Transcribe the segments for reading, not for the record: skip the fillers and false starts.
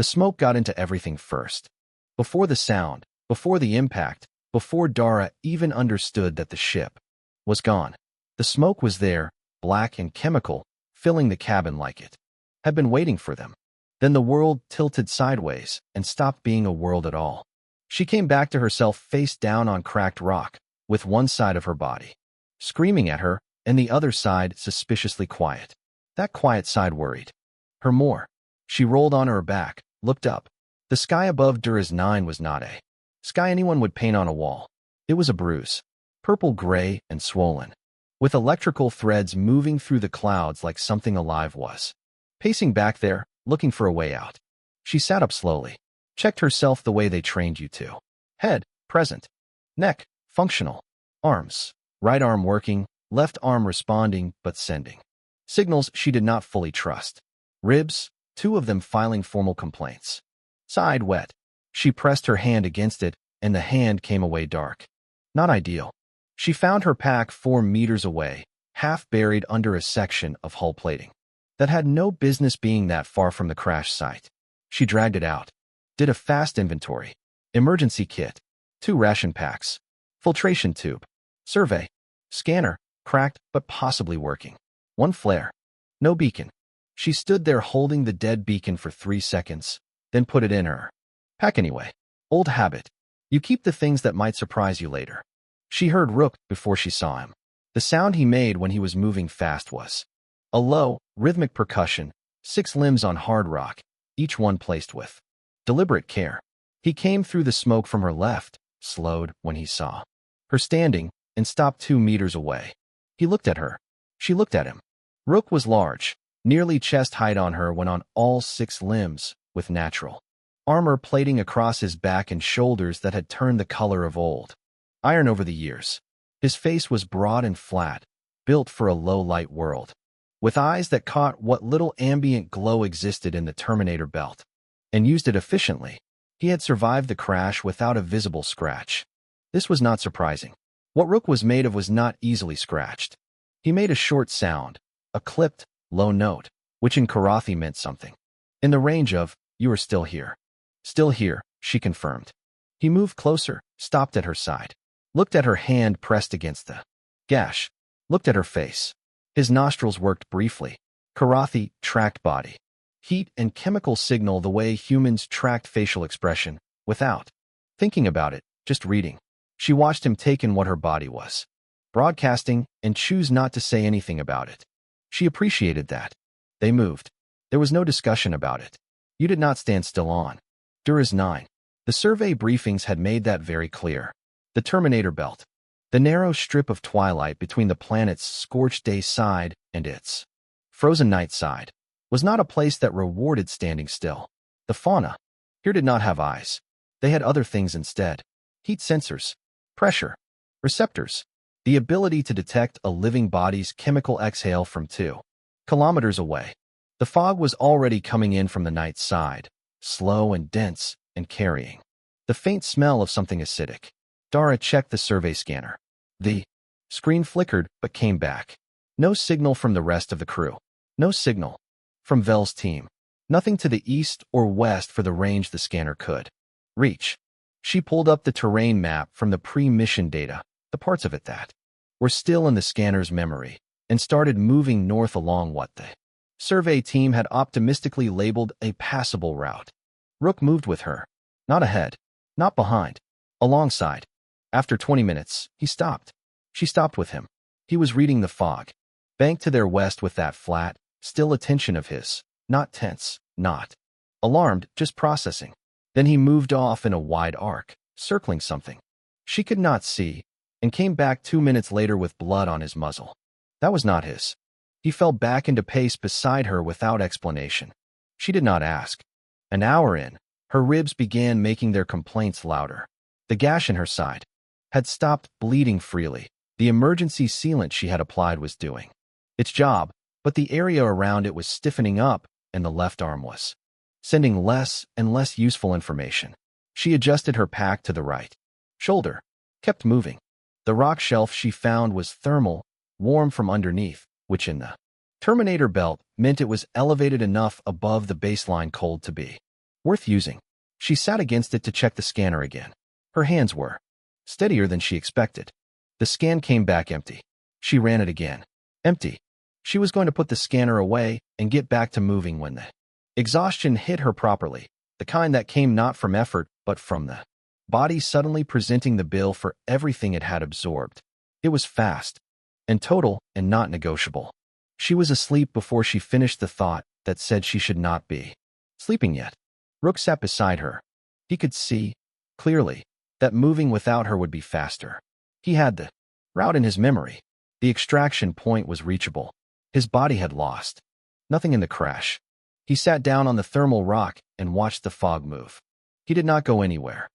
The smoke got into everything first. Before the sound, before the impact, before Dara even understood that the ship was gone. The smoke was there, black and chemical, filling the cabin like it had been waiting for them. Then the world tilted sideways and stopped being a world at all. She came back to herself face down on cracked rock, with one side of her body screaming at her and the other side suspiciously quiet. That quiet side worried her more. She rolled on her back, looked up. The sky above Dura's 9 was not a sky anyone would paint on a wall. It was a bruise, purple-gray and swollen, with electrical threads moving through the clouds like something alive was pacing back there, looking for a way out. She sat up slowly, checked herself the way they trained you to. Head, present. Neck, functional. Arms, right arm working, left arm responding but sending signals she did not fully trust. Ribs, 2 of them filing formal complaints. Side wet. She pressed her hand against it, and the hand came away dark. Not ideal. She found her pack 4 meters away, half buried under a section of hull plating that had no business being that far from the crash site. She dragged it out, did a fast inventory. Emergency kit, 2 ration packs, filtration tube, survey, scanner, cracked but possibly working. 1 flare. No beacon. She stood there holding the dead beacon for 3 seconds, then put it in her pack anyway. Old habit. You keep the things that might surprise you later. She heard Rook before she saw him. The sound he made when he was moving fast was a low, rhythmic percussion, 6 limbs on hard rock, each one placed with deliberate care. He came through the smoke from her left, slowed when he saw her standing, and stopped 2 meters away. He looked at her. She looked at him. Rook was large, nearly chest height on her when on all 6 limbs, with natural armor plating across his back and shoulders that had turned the color of old iron over the years. His face was broad and flat, built for a low-light world, with eyes that caught what little ambient glow existed in the Terminator belt, and used it efficiently. He had survived the crash without a visible scratch. This was not surprising. What Rook was made of was not easily scratched. He made a short sound, a clipped, low note, which in Karathi meant something in the range of, "You are still here." "Still here," she confirmed. He moved closer, stopped at her side, looked at her hand pressed against the gash, looked at her face. His nostrils worked briefly. Karathi tracked body, heat and chemical signal the way humans tracked facial expression, without thinking about it, just reading. She watched him take in what her body was broadcasting and choose not to say anything about it. She appreciated that. They moved. There was no discussion about it. You did not stand still on Dura's 9. The survey briefings had made that very clear. The Terminator belt, the narrow strip of twilight between the planet's scorched day side and its frozen night side, was not a place that rewarded standing still. The fauna here did not have eyes. They had other things instead. Heat sensors, pressure, receptors, the ability to detect a living body's chemical exhale from 2 kilometers away. The fog was already coming in from the night side, slow and dense, and carrying the faint smell of something acidic. Dara checked the survey scanner. The screen flickered but came back. No signal from the rest of the crew. No signal from Vel's team. Nothing to the east or west for the range the scanner could reach. She pulled up the terrain map from the pre-mission data, the parts of it that were still in the scanner's memory, and started moving north along what the survey team had optimistically labeled a passable route. Rook moved with her. Not ahead, not behind, alongside. After 20 minutes, he stopped. She stopped with him. He was reading the fog, banked to their west with that flat, still attention of his, not tense, not alarmed, just processing. Then he moved off in a wide arc, circling something she could not see, and came back 2 minutes later with blood on his muzzle. That was not his. He fell back into pace beside her without explanation. She did not ask. An hour in, her ribs began making their complaints louder. The gash in her side had stopped bleeding freely. The emergency sealant she had applied was doing its job, but the area around it was stiffening up, and the left arm was sending less and less useful information. She adjusted her pack to the right shoulder, kept moving. The rock shelf she found was thermal, warm from underneath, which in the Terminator belt meant it was elevated enough above the baseline cold to be Worth using. She sat against it to check the scanner again. Her hands were steadier than she expected. The scan came back empty. She ran it again. Empty. She was going to put the scanner away and get back to moving when the exhaustion hit her properly, the kind that came not from effort but from the body suddenly presenting the bill for everything it had absorbed. It was fast and total and not negotiable. She was asleep before she finished the thought that said she should not be sleeping yet. Rook sat beside her. He could see, clearly, that moving without her would be faster. He had the route in his memory. The extraction point was reachable. His body had lost nothing in the crash. He sat down on the thermal rock and watched the fog move. He did not go anywhere.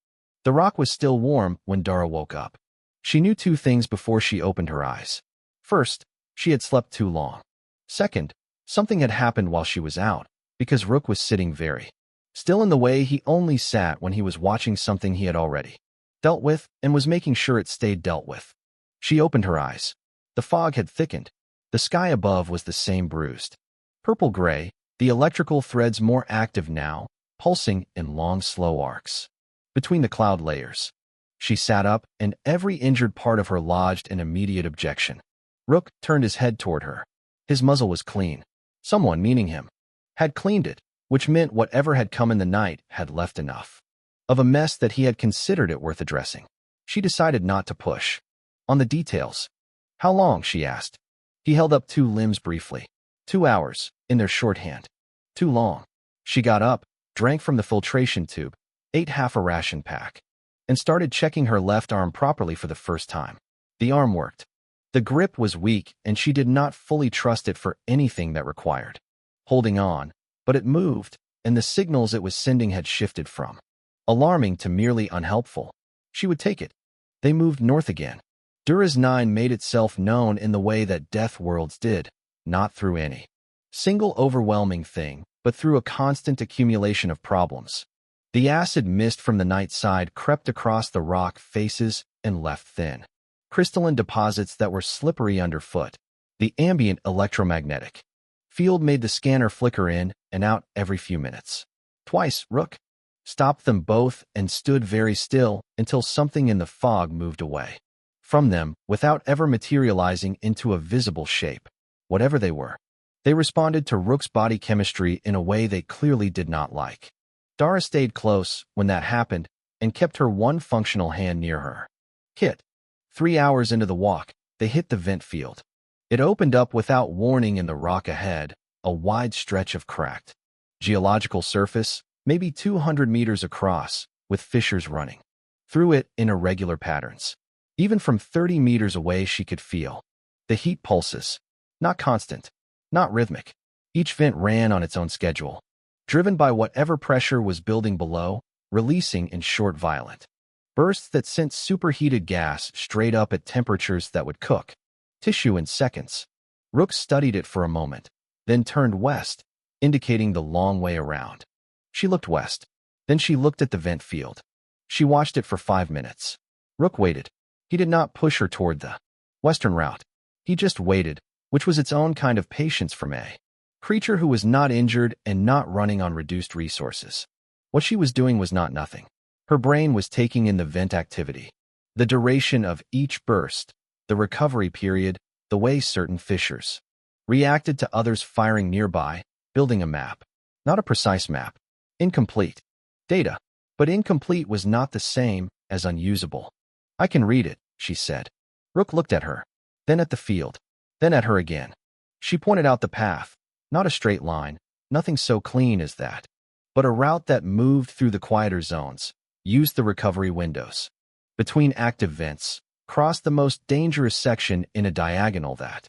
The rock was still warm when Dara woke up. She knew two things before she opened her eyes. First, she had slept too long. Second, something had happened while she was out, because Rook was sitting very still in the way he only sat when he was watching something he had already dealt with and was making sure it stayed dealt with. She opened her eyes. The fog had thickened. The sky above was the same bruised purple-gray, the electrical threads more active now, pulsing in long, slow arcs between the cloud layers. She sat up, and every injured part of her lodged an immediate objection. Rook turned his head toward her. His muzzle was clean. Someone, meaning him, had cleaned it, which meant whatever had come in the night had left enough of a mess that he had considered it worth addressing. She decided not to push on the details. How long? She asked. He held up two limbs briefly. 2 hours, in their shorthand. Too long. She got up, drank from the filtration tube, ate half a ration pack, and started checking her left arm properly for the first time. The arm worked. The grip was weak, and she did not fully trust it for anything that required holding on, but it moved, and the signals it was sending had shifted from alarming to merely unhelpful. She would take it. They moved north again. Dura's 9 made itself known in the way that Death Worlds did, not through any single overwhelming thing, but through a constant accumulation of problems. The acid mist from the night side crept across the rock faces and left thin crystalline deposits that were slippery underfoot. The ambient electromagnetic field made the scanner flicker in and out every few minutes. Twice, Rook stopped them both and stood very still until something in the fog moved away from them without ever materializing into a visible shape. Whatever they were, they responded to Rook's body chemistry in a way they clearly did not like. Dara stayed close when that happened and kept her one functional hand near her. Kit. 3 hours into the walk, they hit the vent field. It opened up without warning in the rock ahead, a wide stretch of cracked geological surface, maybe 200 meters across, with fissures running through it in irregular patterns. Even from 30 meters away she could feel the heat pulses. Not constant, not rhythmic. Each vent ran on its own schedule, driven by whatever pressure was building below, releasing in short violent bursts that sent superheated gas straight up at temperatures that would cook tissue in seconds. Rook studied it for a moment, then turned west, indicating the long way around. She looked west. Then she looked at the vent field. She watched it for 5 minutes. Rook waited. He did not push her toward the western route. He just waited, which was its own kind of patience from a creature who was not injured and not running on reduced resources. What she was doing was not nothing. Her brain was taking in the vent activity, the duration of each burst, the recovery period, the way certain fissures reacted to others firing nearby, building a map. Not a precise map. Incomplete. Data. But incomplete was not the same as unusable. I can read it, she said. Rook looked at her, then at the field, then at her again. She pointed out the path, not a straight line, nothing so clean as that, but a route that moved through the quieter zones, used the recovery windows between active vents, crossed the most dangerous section in a diagonal that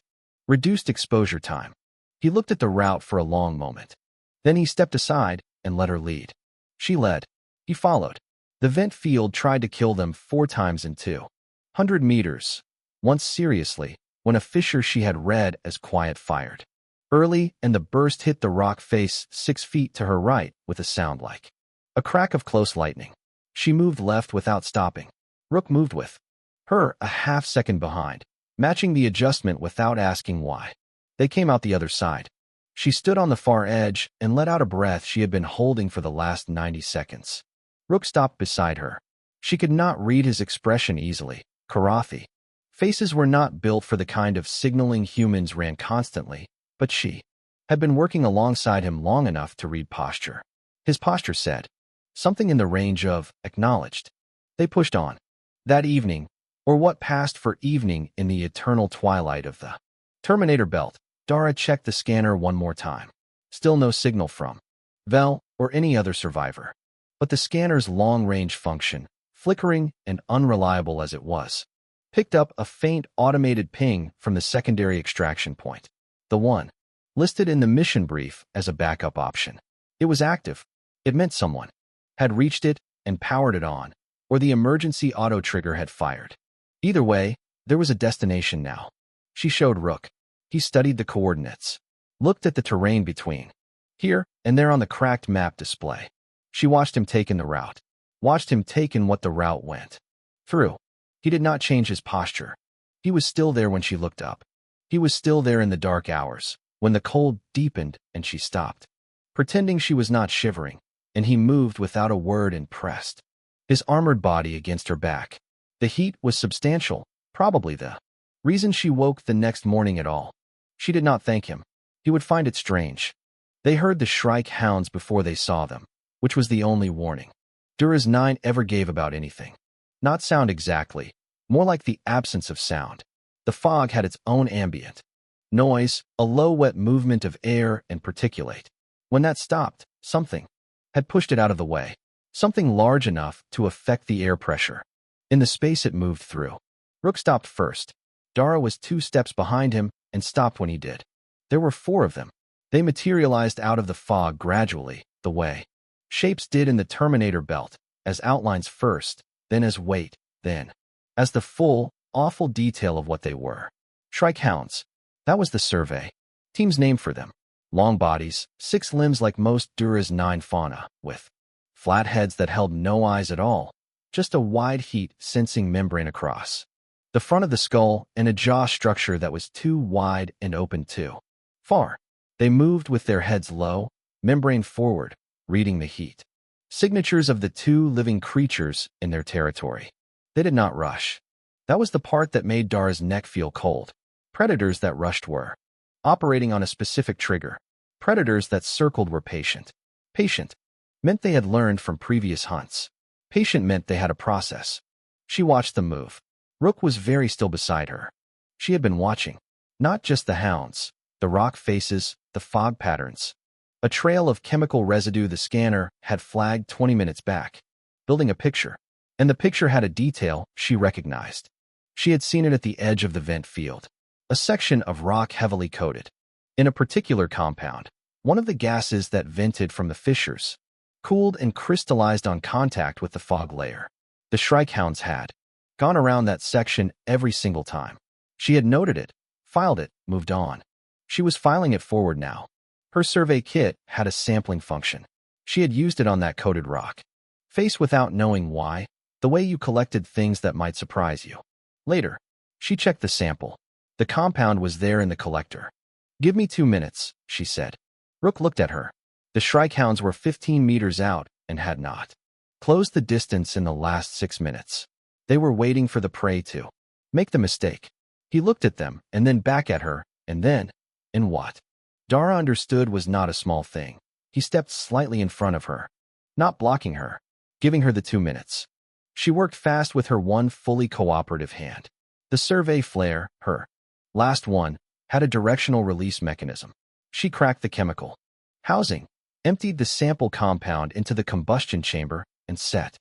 reduced exposure time. He looked at the route for a long moment. Then he stepped aside and let her lead. She led. He followed. The vent field tried to kill them 4 times in 200 meters, once seriously, when a fissure she had read as quiet fired early, and the burst hit the rock face 6 feet to her right with a sound like a crack of close lightning. She moved left without stopping. Rook moved with her a half-second behind, matching the adjustment without asking why. They came out the other side. She stood on the far edge and let out a breath she had been holding for the last 90 seconds. Rook stopped beside her. She could not read his expression easily. Karathi. Faces were not built for the kind of signaling humans ran constantly, but she had been working alongside him long enough to read posture. His posture said something in the range of acknowledged. They pushed on. That evening, or what passed for evening in the eternal twilight of the Terminator belt, Dara checked the scanner one more time. Still no signal from Vel or any other survivor. But the scanner's long-range function, flickering and unreliable as it was, picked up a faint automated ping from the secondary extraction point. The one listed in the mission brief as a backup option. It was active. It meant someone had reached it and powered it on, or the emergency auto trigger had fired. Either way, there was a destination now. She showed Rook. He studied the coordinates, looked at the terrain between here and there on the cracked map display. She watched him take in the route, watched him take in what the route went through. He did not change his posture. He was still there when she looked up. He was still there in the dark hours, when the cold deepened and she stopped, pretending she was not shivering, and he moved without a word and pressed his armored body against her back. The heat was substantial, probably the reason she woke the next morning at all. She did not thank him. He would find it strange. They heard the Shrike hounds before they saw them, which was the only warning Dura's 9 ever gave about anything. Not sound exactly, more like the absence of sound. The fog had its own ambient noise, a low wet movement of air and particulate. When that stopped, something had pushed it out of the way, something large enough to affect the air pressure in the space it moved through. Rook stopped first. Dara was 2 steps behind him and stopped when he did. There were 4 of them. They materialized out of the fog gradually, the way shapes did in the Terminator belt, as outlines first, then as weight, then as the full, awful detail of what they were. Shrike hounds. That was the survey team's name for them. Long bodies, 6 limbs like most Dura's 9 fauna, with flat heads that held no eyes at all, just a wide heat-sensing membrane across the front of the skull and a jaw structure that was too wide and open too far. They moved with their heads low, membrane forward, reading the heat signatures of the 2 living creatures in their territory. They did not rush. That was the part that made Dara's neck feel cold. Predators that rushed were operating on a specific trigger. Predators that circled were patient. Patient meant they had learned from previous hunts. Patient meant they had a process. She watched them move. Rook was very still beside her. She had been watching, not just the hounds, the rock faces, the fog patterns. A trail of chemical residue the scanner had flagged 20 minutes back, building a picture. And the picture had a detail she recognized. She had seen it at the edge of the vent field. A section of rock heavily coated. In a particular compound, one of the gases that vented from the fissures cooled and crystallized on contact with the fog layer. The Shrike hounds had gone around that section every single time. She had noted it, filed it, moved on. She was filing it forward now. Her survey kit had a sampling function. She had used it on that coated rock. Face without knowing why, the way you collected things that might surprise you. Later, she checked the sample. The compound was there in the collector. "Give me 2 minutes," she said. Rook looked at her. The Shrike hounds were 15 meters out and had not closed the distance in the last 6 minutes. They were waiting for the prey to make the mistake. He looked at them and then back at her, and then, in what Dara understood was not a small thing, he stepped slightly in front of her, not blocking her, giving her the 2 minutes. She worked fast with her one fully cooperative hand. The survey flare, her last one, had a directional release mechanism. She cracked the chemical housing, emptied the sample compound into the combustion chamber, and set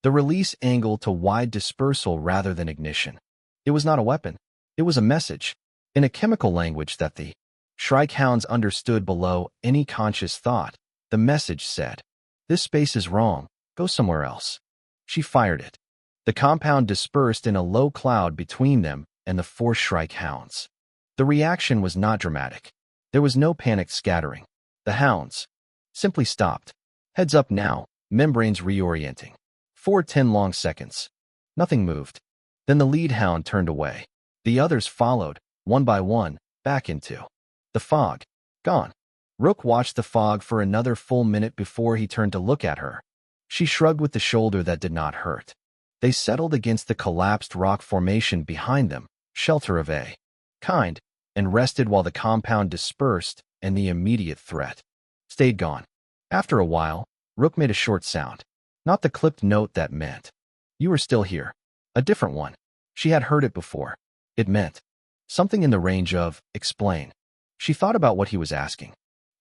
the release angle to wide dispersal rather than ignition. It was not a weapon. It was a message, in a chemical language that the Shrike hounds understood below any conscious thought. The message said, "This space is wrong. Go somewhere else." She fired it. The compound dispersed in a low cloud between them and the 4 Shrike hounds. The reaction was not dramatic. There was no panicked scattering. The hounds simply stopped. Heads up now, membranes reorienting. 4 long seconds. Nothing moved. Then the lead hound turned away. The others followed, one by one, back into the fog. Gone. Rook watched the fog for another full minute before he turned to look at her. She shrugged with the shoulder that did not hurt. They settled against the collapsed rock formation behind them, shelter of a kind, and rested while the compound dispersed and the immediate threat stayed gone. After a while, Rook made a short sound. Not the clipped note that meant, "You are still here." A different one. She had heard it before. It meant something in the range of, "Explain." She thought about what he was asking.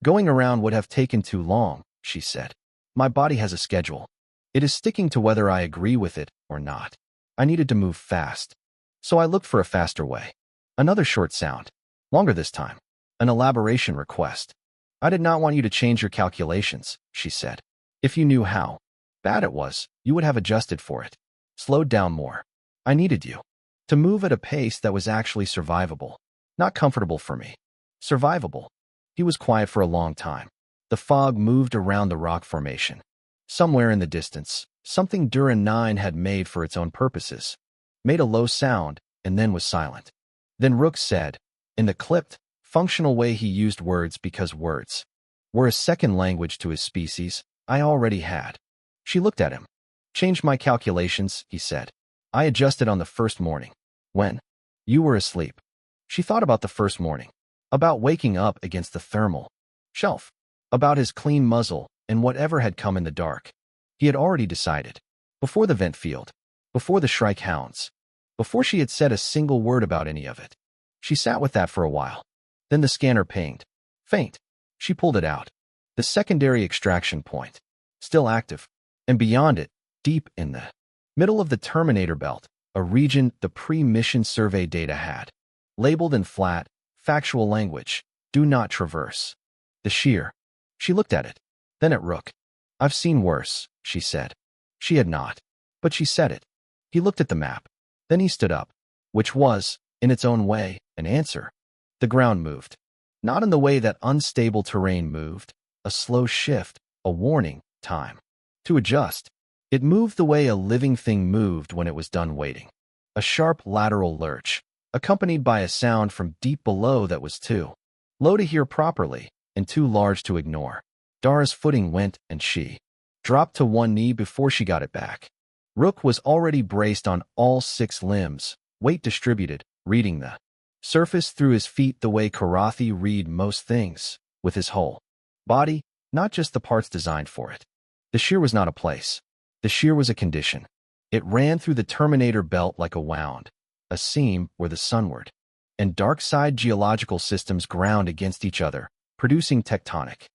"Going around would have taken too long," she said. "My body has a schedule. It is sticking to whether I agree with it or not. I needed to move fast. So I looked for a faster way." Another short sound. Longer this time. An elaboration request. "I did not want you to change your calculations," she said. "If you knew how bad it was, you would have adjusted for it. Slowed down more. I needed you to move at a pace that was actually survivable. Not comfortable for me. Survivable." He was quiet for a long time. The fog moved around the rock formation. Somewhere in the distance, something Duran 9 had made for its own purposes. Made a low sound, and then was silent. Then Rook said, in the clipped, functional way he used words because words were a second language to his species, I already had. She looked at him. "Changed my calculations," he said. "I adjusted on the first morning. When you were asleep." She thought about the first morning. About waking up against the thermal shelf. About his clean muzzle and whatever had come in the dark. He had already decided. Before the vent field. Before the Shrike Hounds. Before she had said a single word about any of it. She sat with that for a while. Then the scanner pinged. Faint. She pulled it out. The secondary extraction point. Still active. And beyond it, deep in the middle of the Terminator belt, a region the pre-mission survey data had. Labeled in flat, factual language. Do not traverse. The sheer. She looked at it. Then at Rook. "I've seen worse," she said. She had not. But she said it. He looked at the map. Then he stood up. Which was, in its own way, an answer. The ground moved. Not in the way that unstable terrain moved. A slow shift. A warning. Time to adjust. It moved the way a living thing moved when it was done waiting. A sharp lateral lurch, accompanied by a sound from deep below that was too low to hear properly and too large to ignore. Dara's footing went and she dropped to one knee before she got it back. Rook was already braced on all 6 limbs, weight distributed, reading the surface through his feet the way Karathi read most things, with his whole body, not just the parts designed for it. The shear was not a place. The shear was a condition. It ran through the Terminator belt like a wound, a seam where the sunward and dark side geological systems ground against each other, producing tectonic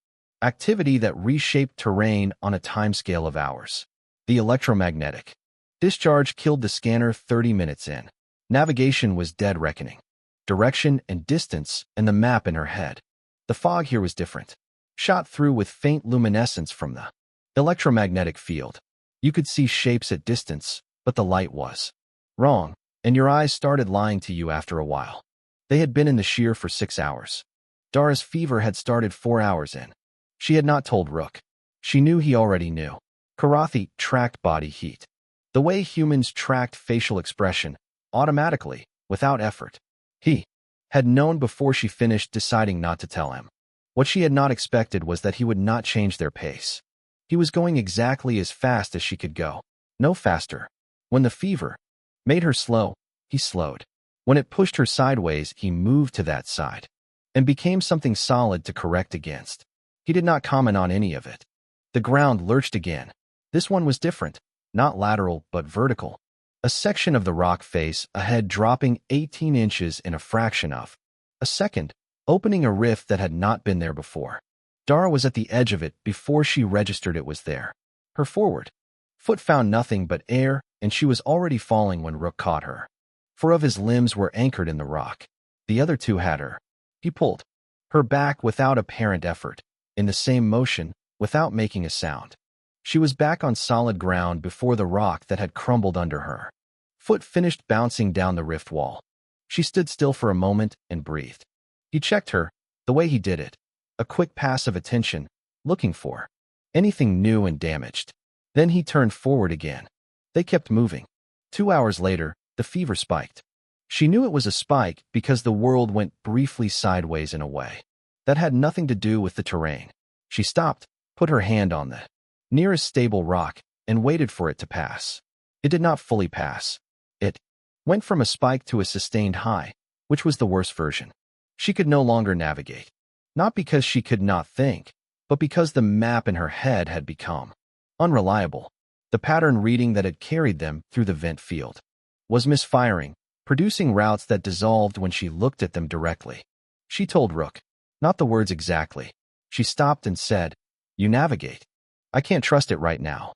activity that reshaped terrain on a timescale of hours. The electromagnetic discharge killed the scanner 30 minutes in. Navigation was dead reckoning. Direction and distance and the map in her head. The fog here was different. Shot through with faint luminescence from the electromagnetic field. You could see shapes at distance, but the light was wrong, and your eyes started lying to you after a while. They had been in the shear for 6 hours. Dara's fever had started 4 hours in. She had not told Rook. She knew he already knew. Karathi tracked body heat. The way humans tracked facial expression, automatically, without effort. He had known before she finished deciding not to tell him. What she had not expected was that he would not change their pace. He was going exactly as fast as she could go. No faster. When the fever made her slow, he slowed. When it pushed her sideways, he moved to that side and became something solid to correct against. He did not comment on any of it. The ground lurched again. This one was different, not lateral but vertical. A section of the rock face ahead dropping 18 inches in a fraction of a second, opening a rift that had not been there before. Dara was at the edge of it before she registered it was there. Her forward foot found nothing but air, and she was already falling when Rook caught her. 4 of his limbs were anchored in the rock. The other 2 had her. He pulled her back without apparent effort, in the same motion, without making a sound. She was back on solid ground before the rock that had crumbled under her. Foot finished bouncing down the rift wall. She stood still for a moment and breathed. He checked her, the way he did it. A quick pass of attention, looking for anything new and damaged. Then he turned forward again. They kept moving. 2 hours later, the fever spiked. She knew it was a spike because the world went briefly sideways in a way. That had nothing to do with the terrain. She stopped, put her hand on the nearest stable rock, and waited for it to pass. It did not fully pass. It went from a spike to a sustained high, which was the worst version. She could no longer navigate. Not because she could not think, but because the map in her head had become unreliable. The pattern reading that had carried them through the vent field was misfiring, producing routes that dissolved when she looked at them directly. She told Rook, not the words exactly. She stopped and said, "You navigate. I can't trust it right now."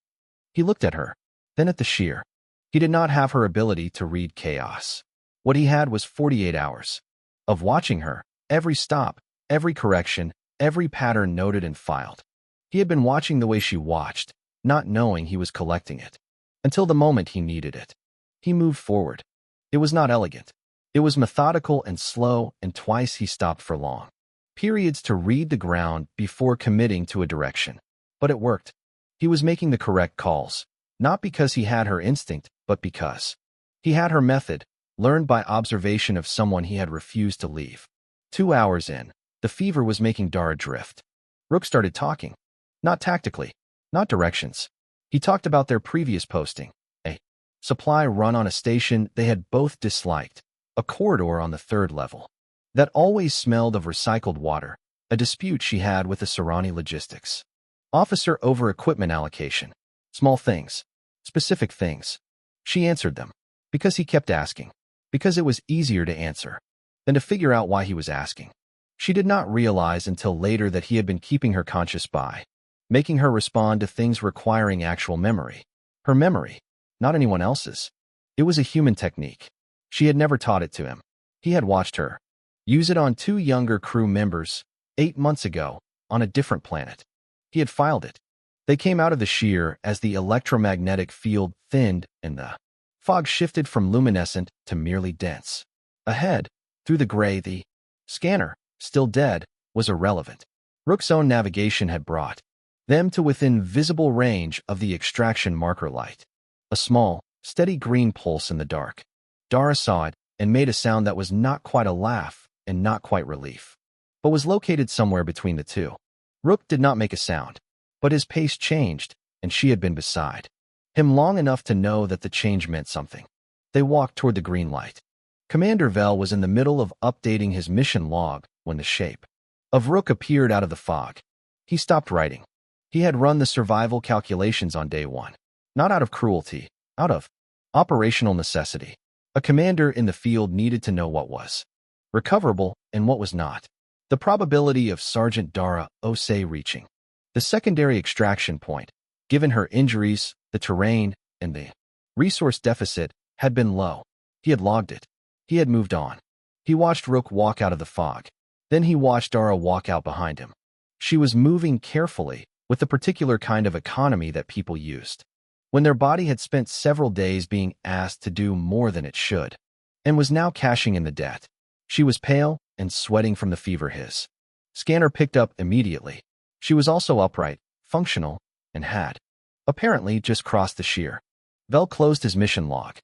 He looked at her, then at the sheer. He did not have her ability to read chaos. What he had was 48 hours of watching her, every stop, every correction, every pattern noted and filed. He had been watching the way she watched, not knowing he was collecting it, until the moment he needed it. He moved forward. It was not elegant. It was methodical and slow, and twice he stopped for long periods to read the ground before committing to a direction. But it worked. He was making the correct calls, not because he had her instinct, but because he had her method, learned by observation of someone he had refused to leave. 2 hours in, the fever was making Dara drift. Rook started talking. Not tactically, not directions. He talked about their previous posting, a supply run on a station they had both disliked, a corridor on the 3rd level that always smelled of recycled water, a dispute she had with the Sarani logistics officer over equipment allocation. Small things, specific things. She answered them, because he kept asking, because it was easier to answer than to figure out why he was asking. She did not realize until later that he had been keeping her conscious by making her respond to things requiring actual memory. Her memory, not anyone else's. It was a human technique. She had never taught it to him. He had watched her use it on 2 younger crew members 8 months ago on a different planet. He had filed it. They came out of the shear as the electromagnetic field thinned and the fog shifted from luminescent to merely dense. Ahead, through the gray, the scanner, still dead, was irrelevant. Rook's own navigation had brought them to within visible range of the extraction marker light. A small, steady green pulse in the dark. Dara saw it and made a sound that was not quite a laugh and not quite relief, but was located somewhere between the two. Rook did not make a sound, but his pace changed, and she had been beside him long enough to know that the change meant something. They walked toward the green light. Commander Vel was in the middle of updating his mission log when the shape of Rook appeared out of the fog. He stopped writing. He had run the survival calculations on day 1, not out of cruelty, out of operational necessity. A commander in the field needed to know what was recoverable and what was not. The probability of Sergeant Dara Osei reaching the secondary extraction point, given her injuries, the terrain, and the resource deficit, had been low. He had logged it. He had moved on. He watched Rook walk out of the fog. Then he watched Dara walk out behind him. She was moving carefully, with the particular kind of economy that people used when their body had spent several days being asked to do more than it should, and was now cashing in the debt. She was pale and sweating from the fever his scanner picked up immediately. She was also upright, functional, and had apparently just crossed the shear. Vel closed his mission log.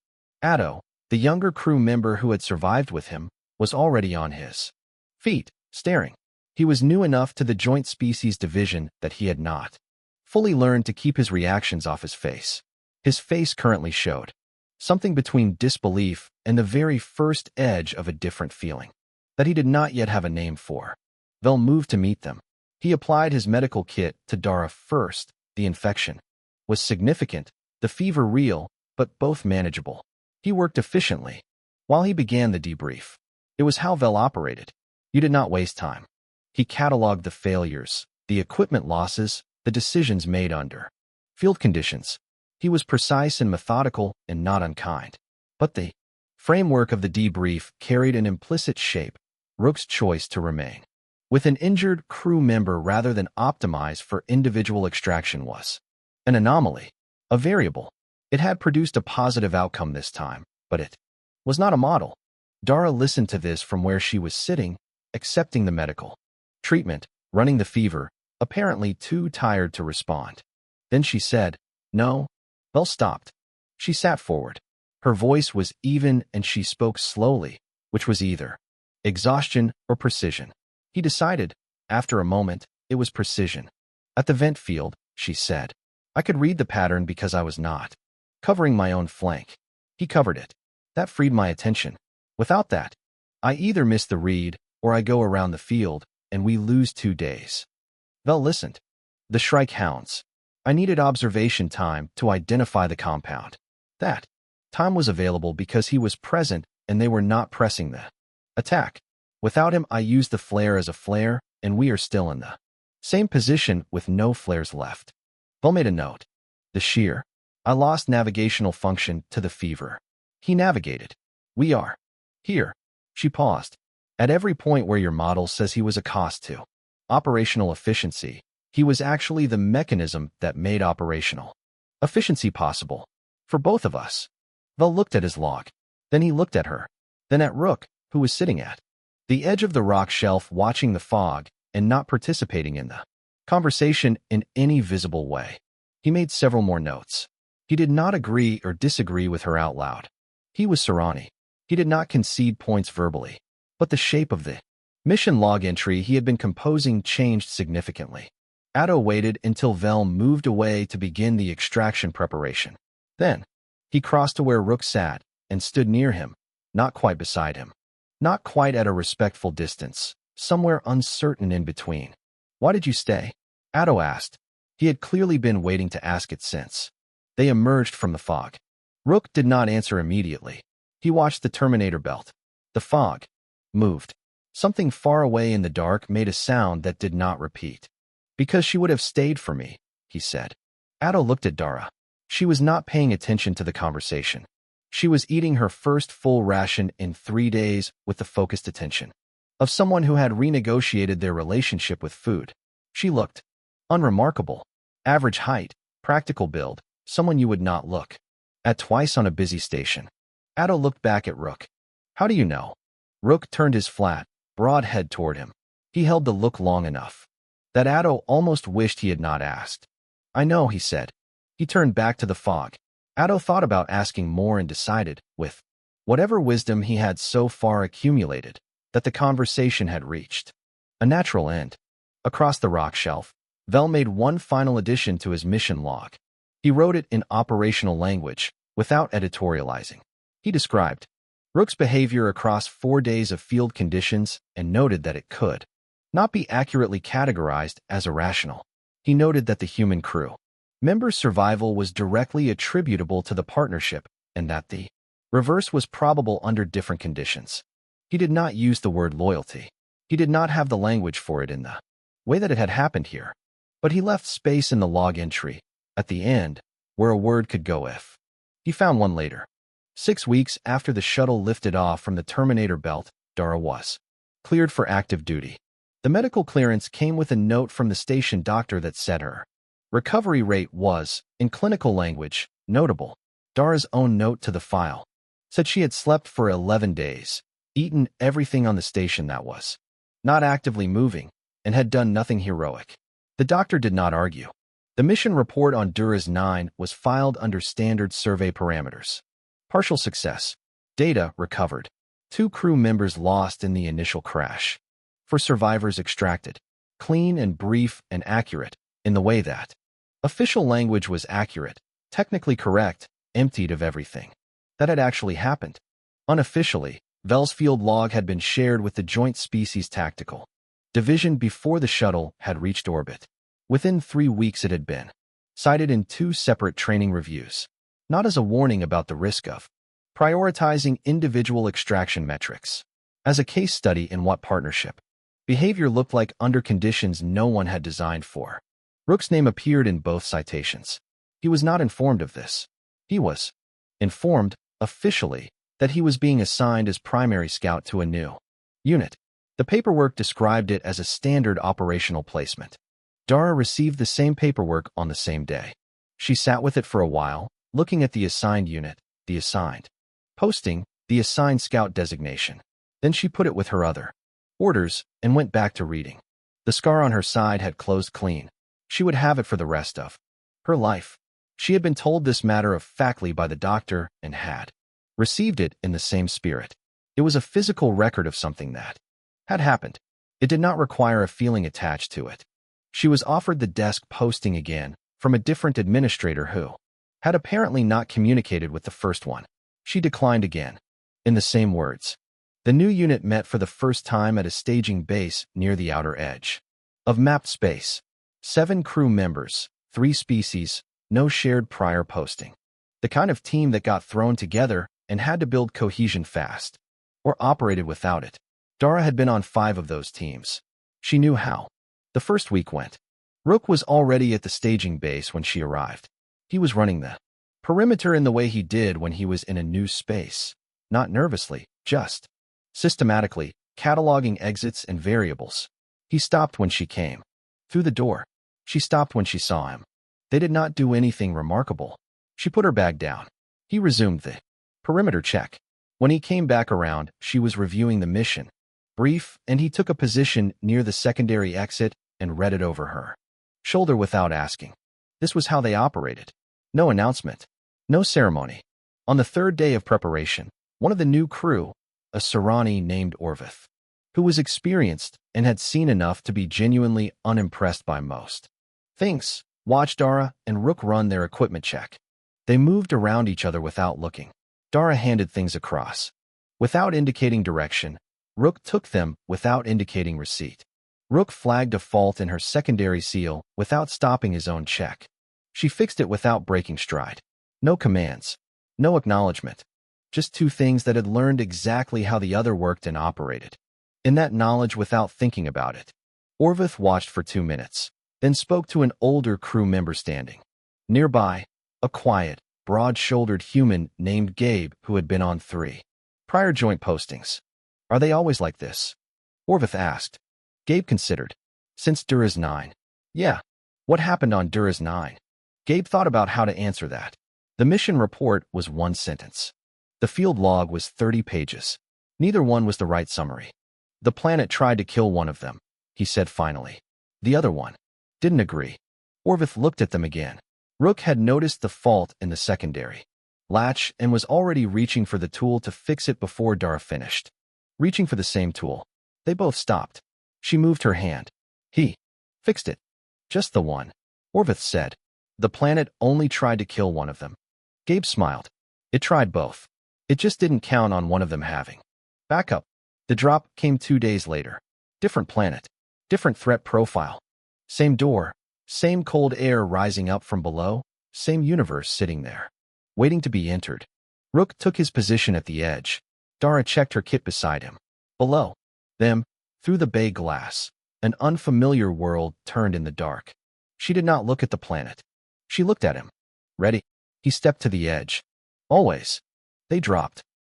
Addo, the younger crew member who had survived with him, was already on his feet, staring. He was new enough to the Joint Species Division that he had not fully learned to keep his reactions off his face. His face currently showed something between disbelief and the very first edge of a different feeling that he did not yet have a name for. Vel moved to meet them. He applied his medical kit to Dara first. The infection was significant, the fever real, but both manageable. He worked efficiently. While he began the debrief, it was how Vel operated. You did not waste time. He cataloged the failures, the equipment losses, the decisions made under field conditions. He was precise and methodical and not unkind. But the framework of the debrief carried an implicit shape, Rook's choice to remain with an injured crew member rather than optimize for individual extraction was an anomaly, a variable. It had produced a positive outcome this time, but it was not a model. Dara listened to this from where she was sitting, accepting the medical treatment, running the fever, apparently too tired to respond. Then she said, "No." Vel stopped. She sat forward. Her voice was even and she spoke slowly, which was either exhaustion or precision. He decided, After a moment, it was precision. At the vent field, she said. I could read the pattern because I was not covering my own flank. He covered it. That freed my attention. Without that, I either miss the read or I go around the field and we lose 2 days. Vel listened. The Shrike hounds. I needed observation time to identify the compound. That time was available because he was present and they were not pressing the attack. Without him, I used the flare as a flare, and we are still in the same position with no flares left. Vel made a note. The sheer. I lost navigational function to the fever. He navigated. We are here. She paused. At every point where your model says he was a cost to operational efficiency, he was actually the mechanism that made operational efficiency possible. For both of us. Vel looked at his log. Then he looked at her. Then at Rook, who was sitting at the edge of the rock shelf watching the fog and not participating in the conversation in any visible way. He made several more notes. He did not agree or disagree with her out loud. He was Sarani. He did not concede points verbally. But the shape of the mission log entry he had been composing changed significantly. Addo waited until Vel moved away to begin the extraction preparation. Then, he crossed to where Rook sat and stood near him, not quite beside him. Not quite at a respectful distance, somewhere uncertain in between. Why did you stay? Addo asked. He had clearly been waiting to ask it since they emerged from the fog. Rook did not answer immediately. He watched the Terminator belt. The fog moved. Something far away in the dark made a sound that did not repeat. Because she would have stayed for me, he said. Addo looked at Dara. She was not paying attention to the conversation. She was eating her first full ration in 3 days with the focused attention of someone who had renegotiated their relationship with food. She looked unremarkable. Average height, practical build, someone you would not look at twice on a busy station. Addo looked back at Rook. How do you know? Rook turned his flat, broad head toward him. He held the look long enough that Addo almost wished he had not asked. I know, he said. He turned back to the fog. Addo thought about asking more and decided, with whatever wisdom he had so far accumulated, that the conversation had reached a natural end. Across the rock shelf, Vel made one final addition to his mission log. He wrote it in operational language, without editorializing. He described Rook's behavior across 4 days of field conditions and noted that it could not be accurately categorized as irrational. He noted that the human crew member's survival was directly attributable to the partnership and that the reverse was probable under different conditions. He did not use the word loyalty. He did not have the language for it in the way that it had happened here. But he left space in the log entry, at the end, where a word could go if. He found one later. 6 weeks after the shuttle lifted off from the Terminator belt, Dara was cleared for active duty. The medical clearance came with a note from the station doctor that said her recovery rate was, in clinical language, notable. Dara's own note to the file said she had slept for 11 days, eaten everything on the station that was not actively moving, and had done nothing heroic. The doctor did not argue. The mission report on Dura's 9 was filed under standard survey parameters. Partial success. Data recovered. 2 crew members lost in the initial crash. For survivors extracted. Clean and brief and accurate, in the way that official language was accurate, technically correct, emptied of everything that had actually happened. Unofficially, Vel's field log had been shared with the Joint Species Tactical Division before the shuttle had reached orbit. Within 3 weeks it had been cited in 2 separate training reviews, not as a warning about the risk of prioritizing individual extraction metrics, as a case study in what partnership behavior looked like under conditions no one had designed for. Rook's name appeared in both citations. He was not informed of this. He was informed, officially, that he was being assigned as primary scout to a new unit. The paperwork described it as a standard operational placement. Dara received the same paperwork on the same day. She sat with it for a while, looking at the assigned unit, the assigned posting, the assigned scout designation. Then she put it with her other orders and went back to reading. The scar on her side had closed clean. She would have it for the rest of her life. She had been told this matter-of-factly by the doctor and had received it in the same spirit. It was a physical record of something that had happened. It did not require a feeling attached to it. She was offered the desk posting again from a different administrator who had apparently not communicated with the first one. She declined again, in the same words. The new unit met for the first time at a staging base near the outer edge of mapped space. 7 crew members, 3 species, no shared prior posting. The kind of team that got thrown together and had to build cohesion fast, or operated without it. Dara had been on 5 of those teams. She knew how the first week went. Rook was already at the staging base when she arrived. He was running the perimeter in the way he did when he was in a new space. Not nervously, just systematically, cataloging exits and variables. He stopped when she came through the door. She stopped when she saw him. They did not do anything remarkable. She put her bag down. He resumed the perimeter check. When he came back around, she was reviewing the mission. Brief, and he took a position near the secondary exit and read it over her shoulder without asking. This was how they operated. No announcement. No ceremony. On the 3rd day of preparation, one of the new crew, a Sarani named Orvith, who was experienced and had seen enough to be genuinely unimpressed by most things, watched Dara and Rook run their equipment check. They moved around each other without looking. Dara handed things across. Without indicating direction, Rook took them without indicating receipt. Rook flagged a fault in her secondary seal without stopping his own check. She fixed it without breaking stride. No commands. No acknowledgement. Just 2 things that had learned exactly how the other worked and operated. In that knowledge without thinking about it. Orvith watched for 2 minutes, then spoke to an older crew member standing nearby, a quiet, broad-shouldered human named Gabe who had been on 3 prior joint postings. Are they always like this? Orvith asked. Gabe considered. Since Dura's 9. Yeah. What happened on Dura's 9? Gabe thought about how to answer that. The mission report was 1 sentence. The field log was 30 pages. Neither one was the right summary. The planet tried to kill one of them, he said finally. The other one didn't agree. Orvith looked at them again. Rook had noticed the fault in the secondary latch and was already reaching for the tool to fix it before Dara finished. Reaching for the same tool. They both stopped. She moved her hand. He fixed it. Just the one, Orvith said. The planet only tried to kill one of them. Gabe smiled. It tried both. It just didn't count on one of them having backup. The drop came 2 days later. Different planet. Different threat profile. Same door. Same cold air rising up from below. Same universe sitting there, waiting to be entered. Rook took his position at the edge. Dara checked her kit beside him. Below them, through the bay glass, an unfamiliar world turned in the dark. She did not look at the planet. She looked at him. Ready? He stepped to the edge. Always. They dropped.